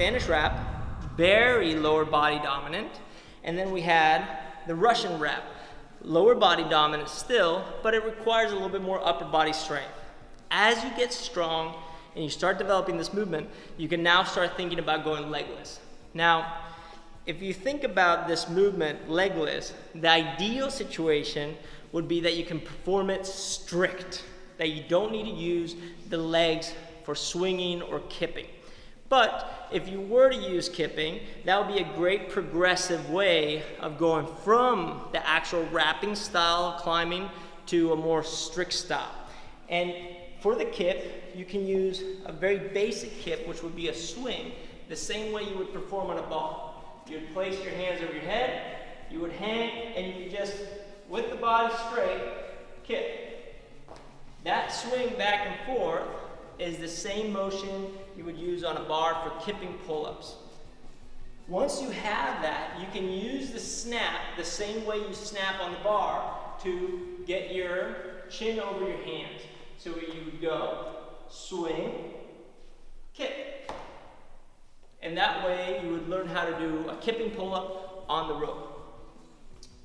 Spanish wrap, very lower body dominant. And then we had the Russian wrap, lower body dominant still, but it requires a little bit more upper body strength. As you get strong and you start developing this movement, you can now start thinking about going legless. Now, if you think about this movement, legless, the ideal situation would be that you can perform it strict, that you don't need to use the legs for swinging or kipping. But if you were to use kipping, that would be a great progressive way of going from the actual wrapping style of climbing to a more strict style. And for the kip, you can use a very basic kip, which would be a swing, the same way you would perform on a ball. You would place your hands over your head, you would hang, and you would just, with the body straight, kip. That swing back and forth is the same motion you would use on a bar for kipping pull-ups. Once you have that, you can use the snap the same way you snap on the bar to get your chin over your hands. So you would go swing, kip. And that way you would learn how to do a kipping pull-up on the rope.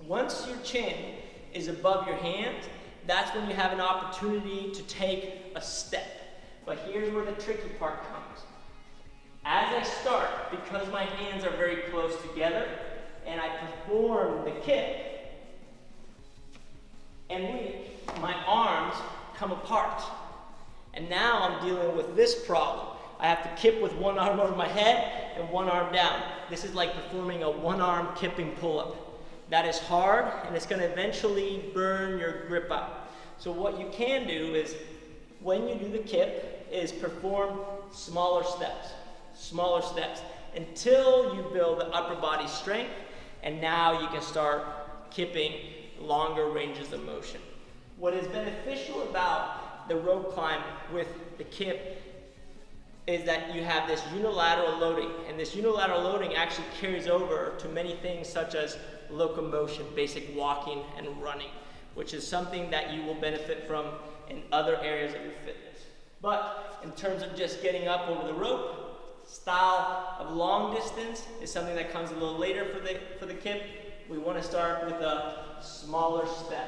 Once your chin is above your hands, that's when you have an opportunity to take a step. But here's where the tricky part comes. As I start, because my hands are very close together, and I perform the kip, and my arms come apart. And now I'm dealing with this problem. I have to kip with one arm over my head and one arm down. This is like performing a one-arm kipping pull-up. That is hard, and it's going to eventually burn your grip out. So what you can do is, when you do the kip, is perform smaller steps, until you build the upper body strength, and now you can start kipping longer ranges of motion. What is beneficial about the rope climb with the kip is that you have this unilateral loading, and this unilateral loading actually carries over to many things such as locomotion, basic walking and running, which is something that you will benefit from in other areas of your fitness. But in terms of just getting up over the rope, style of long distance is something that comes a little later for the kip. We want to start with a smaller step.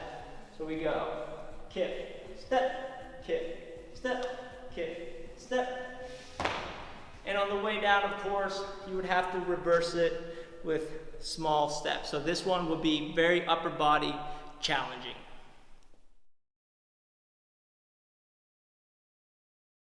So we go kip, step, kip, step, kip, step. And on the way down, of course, you would have to reverse it with small steps. So this one would be very upper body challenging.